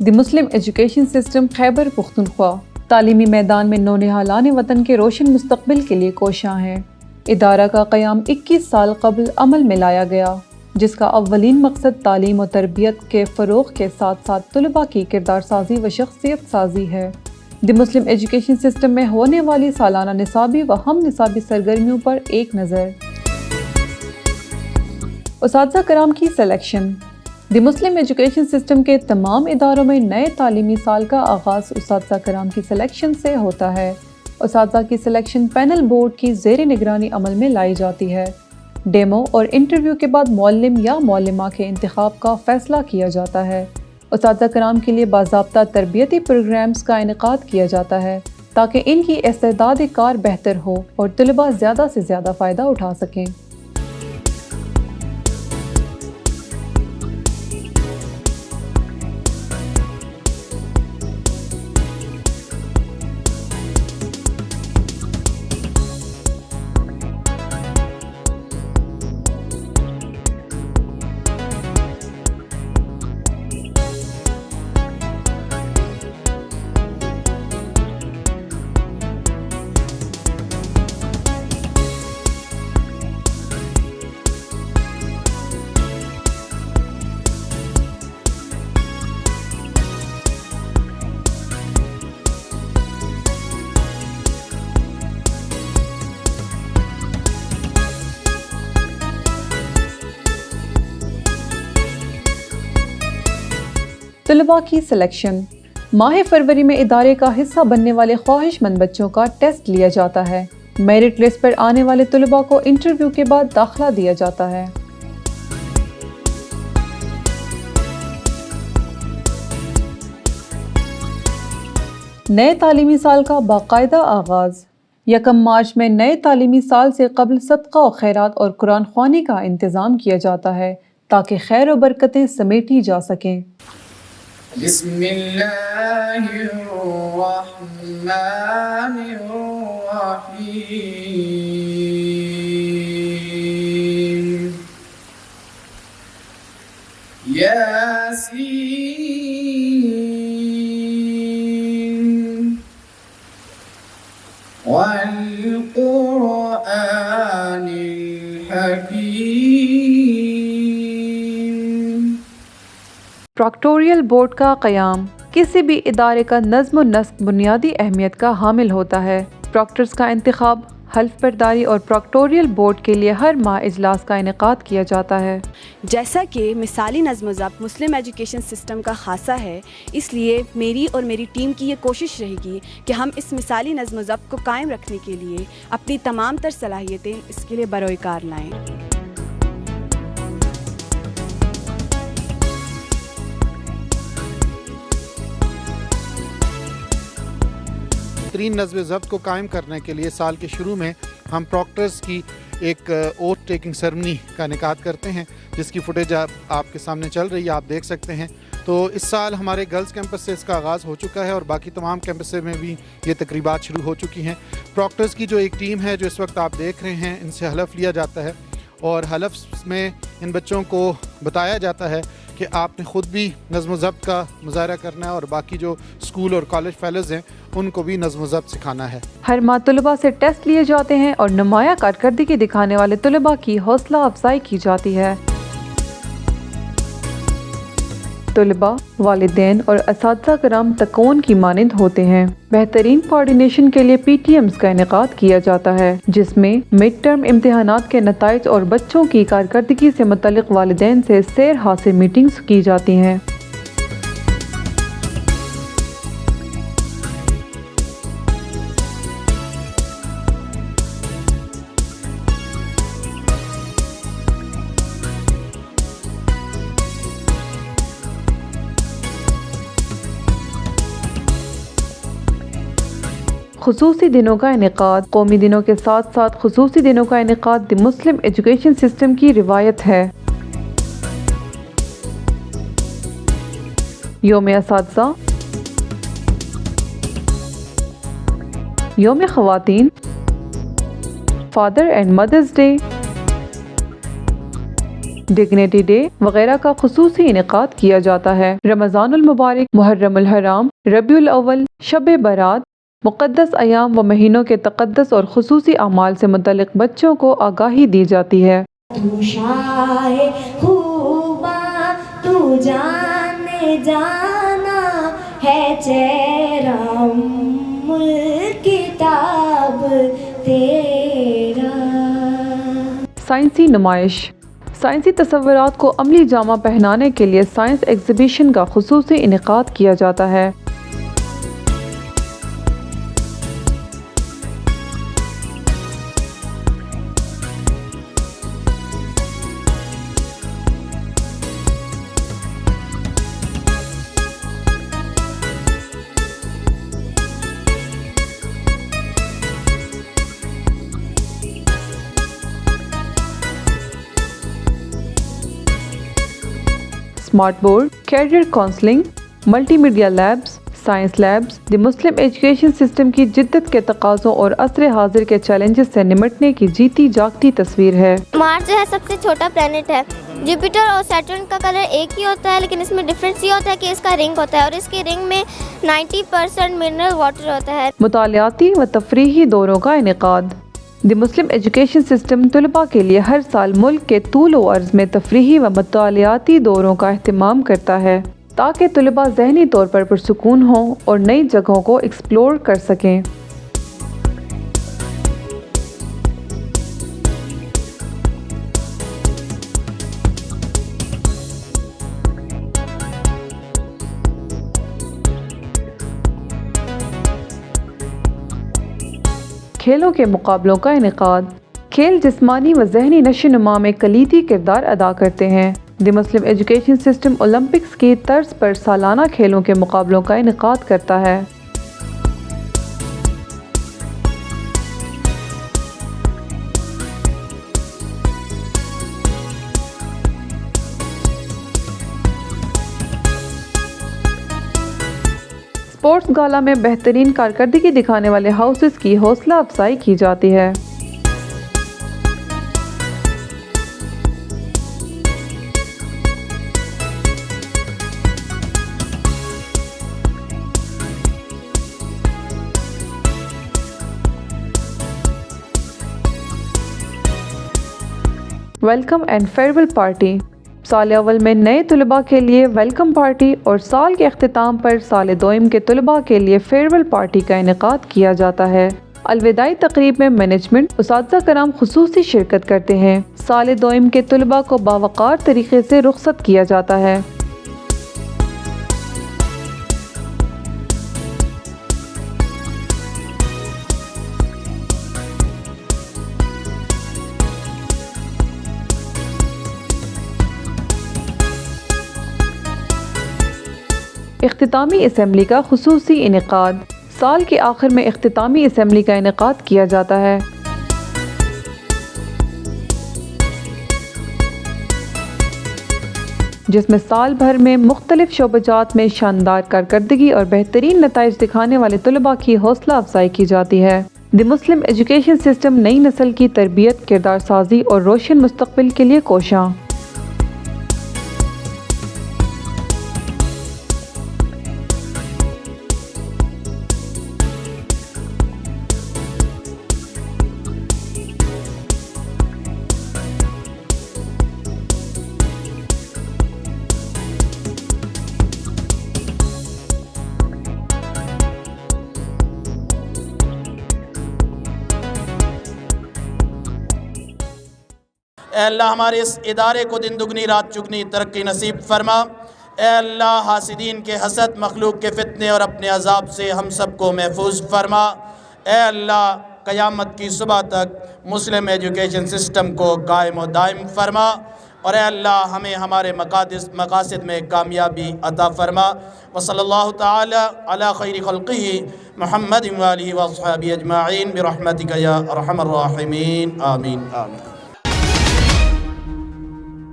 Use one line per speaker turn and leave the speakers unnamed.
دی Muslim education system Khyber Pakhtunkhwa تعلیمی میدان میں نونہالان وطن کے روشن مستقبل کے لیے کوشاں ہے۔ ادارہ کا قیام 21 سال قبل عمل میں لایا گیا، جس کا اولین مقصد تعلیم و تربیت کے فروغ کے ساتھ ساتھ طلباء کی کردار سازی و شخصیت سازی ہے۔ دی مسلم ایجوکیشن سسٹم میں ہونے والی سالانہ نصابی و ہم نصابی سرگرمیوں پر ایک نظر۔ اساتذہ کرام کی سلیکشن۔ دی مسلم ایجوکیشن سسٹم کے تمام اداروں میں نئے تعلیمی سال کا آغاز اساتذہ کرام کی سلیکشن سے ہوتا ہے۔ اساتذہ کی سلیکشن پینل بورڈ کی زیر نگرانی عمل میں لائی جاتی ہے۔ ڈیمو اور انٹرویو کے بعد معلم یا معلمہ کے انتخاب کا فیصلہ کیا جاتا ہے۔ اساتذہ کرام کے لیے باضابطہ تربیتی پروگرامز کا انعقاد کیا جاتا ہے تاکہ ان کی استعداد کار بہتر ہو اور طلباء زیادہ سے زیادہ فائدہ اٹھا سکیں۔ طلباء کی سلیکشن۔ ماہ فروری میں ادارے کا حصہ بننے والے خواہش مند بچوں کا ٹیسٹ لیا جاتا ہے۔ میرٹ لسٹ پر آنے والے طلباء کو انٹرویو کے بعد داخلہ دیا جاتا ہے۔ نئے تعلیمی سال کا باقاعدہ آغاز۔ 1 مارچ میں نئے تعلیمی سال سے قبل صدقہ و خیرات اور قرآن خوانی کا انتظام کیا جاتا ہے تاکہ خیر و برکتیں سمیٹی جا سکیں۔
بسم اللہ الرحمن الرحیم یاسین والقرآن الحکیم۔
پراکٹوریل بورڈ کا قیام۔ کسی بھی ادارے کا نظم و نسق بنیادی اہمیت کا حامل ہوتا ہے۔ پراکٹرز کا انتخاب، حلف برداری اور پراکٹوریل بورڈ کے لیے ہر ماہ اجلاس کا انعقاد کیا جاتا ہے۔
جیسا کہ مثالی نظم و ضبط مسلم ایجوکیشن سسٹم کا خاصہ ہے، اس لیے میری اور میری ٹیم کی یہ کوشش رہے گی کہ ہم اس مثالی نظم و ضبط کو قائم رکھنے کے لیے اپنی تمام تر صلاحیتیں اس کے لیے بروئے کار لائیں۔
بہترین نظم و ضبط کو قائم کرنے کے لیے سال کے شروع میں ہم پراکٹرز کی ایک اوتھ ٹیکنگ سیرمنی کا انعقاد کرتے ہیں، جس کی فوٹیج آپ کے سامنے چل رہی ہے، آپ دیکھ سکتے ہیں۔ تو اس سال ہمارے گرلز کیمپس سے اس کا آغاز ہو چکا ہے اور باقی تمام کیمپس میں بھی یہ تقریبات شروع ہو چکی ہیں۔ پراکٹرز کی جو ایک ٹیم ہے جو اس وقت آپ دیکھ رہے ہیں، ان سے حلف لیا جاتا ہے اور حلف میں ان بچوں کو بتایا جاتا ہے کہ آپ نے خود بھی نظم و ضبط کا مظاہرہ کرنا ہے اور باقی جو اسکول اور کالج فیلوز ہیں ان کو بھی نظم و ضبط سکھانا ہے۔
ہر ماہ طلباء سے ٹیسٹ لیے جاتے ہیں اور نمایاں کارکردگی دکھانے والے طلباء کی حوصلہ افزائی کی جاتی ہے۔ طلباء، والدین اور اساتذہ کرام تکون کی مانند ہوتے ہیں۔ بہترین کوارڈینیشن کے لیے PTMs کا انعقاد کیا جاتا ہے، جس میں مڈ ٹرم امتحانات کے نتائج اور بچوں کی کارکردگی سے متعلق والدین سے سیر حاصل میٹنگز کی جاتی ہیں۔ خصوصی دنوں کا انعقاد۔ قومی دنوں کے ساتھ ساتھ خصوصی دنوں کا انعقاد دی مسلم ایجوکیشن سسٹم کی روایت ہے۔ یوم اساتذہ، یوم خواتین، father and mothers day, dignity day وغیرہ کا خصوصی انعقاد کیا جاتا ہے۔ رمضان المبارک، محرم الحرام، ربیع الاول، شب برات، مقدس ایام و مہینوں کے تقدس اور خصوصی اعمال سے متعلق بچوں کو آگاہی دی جاتی ہے۔
تو شاہ خوباں تو جانے جانا ہے چہرہ کتاب تیرا۔
سائنسی نمائش، سائنسی تصورات کو عملی جامہ پہنانے کے لیے سائنس ایگزیبیشن کا خصوصی انعقاد کیا جاتا ہے۔ Smart board, career counselling, multimedia labs, science labs, the Muslim education system کی جدت کے تقاضوں اور عصر حاضر کے چیلنجز سے نمٹنے کی جیتی جاگتی تصویر ہے۔
مارس جو ہے سب سے چھوٹا پلینٹ ہے۔ جوپیٹر اور سیٹرن کا کلر ایک ہی ہوتا ہے، لیکن اس میں ڈفرینس یہ ہوتا ہے کہ اس کا رنگ ہوتا ہے اور اس کے رنگ میں 90% منرل واٹر ہوتا ہے۔
مطالعاتی و تفریحی دوروں کا انعقاد، دی مسلم ایجوکیشن سسٹم طلباء کے لیے ہر سال ملک کے طول و عرض میں تفریحی و مطالعاتی دوروں کا اہتمام کرتا ہے تاکہ طلباء ذہنی طور پر پرسکون ہوں اور نئی جگہوں کو ایکسپلور کر سکیں۔ کھیلوں کے مقابلوں کا انعقاد، کھیل جسمانی و ذہنی نشو و نما میں کلیدی کردار ادا کرتے ہیں۔ دی مسلم ایجوکیشن سسٹم اولمپکس کی طرز پر سالانہ کھیلوں کے مقابلوں کا انعقاد کرتا ہے۔ اسپورٹس گالا میں بہترین کارکردگی دکھانے والے ہاؤسز کی حوصلہ افزائی کی جاتی ہے۔ ویلکم اینڈ فیئرویل پارٹی، سال اول میں نئے طلباء کے لیے ویلکم پارٹی اور سال کے اختتام پر سال دوئم کے طلباء کے لیے فیئرویل پارٹی کا انعقاد کیا جاتا ہے۔ الوداعی تقریب میں مینجمنٹ، اساتذہ کرام خصوصی شرکت کرتے ہیں۔ سال دوئم کے طلباء کو باوقار طریقے سے رخصت کیا جاتا ہے۔ اختتامی اسمبلی کا خصوصی انعقاد، سال کے آخر میں اختتامی اسمبلی کا انعقاد کیا جاتا ہے۔ جس میں سال بھر میں مختلف شعبجات میں شاندار کارکردگی اور بہترین نتائج دکھانے والے طلباء کی حوصلہ افزائی کی جاتی ہے۔ دی مسلم ایجوکیشن سسٹم نئی نسل کی تربیت، کردار سازی اور روشن مستقبل کے لیے کوشاں۔
اے اللہ ہمارے اس ادارے کو دن دگنی رات چگنی ترقی نصیب فرما۔ اے اللہ حاسدین کے حسد، مخلوق کے فتنے اور اپنے عذاب سے ہم سب کو محفوظ فرما۔ اے اللہ قیامت کی صبح تک مسلم ایجوکیشن سسٹم کو قائم و دائم فرما، اور اے اللہ ہمیں ہمارے مقاصد میں کامیابی عطا فرما۔ وصلی اللہ تعالی علی خیر خلقہ محمد وآلہ واصحابہ اجمعین برحمتک یا ارحم الراحمین، آمین آمین۔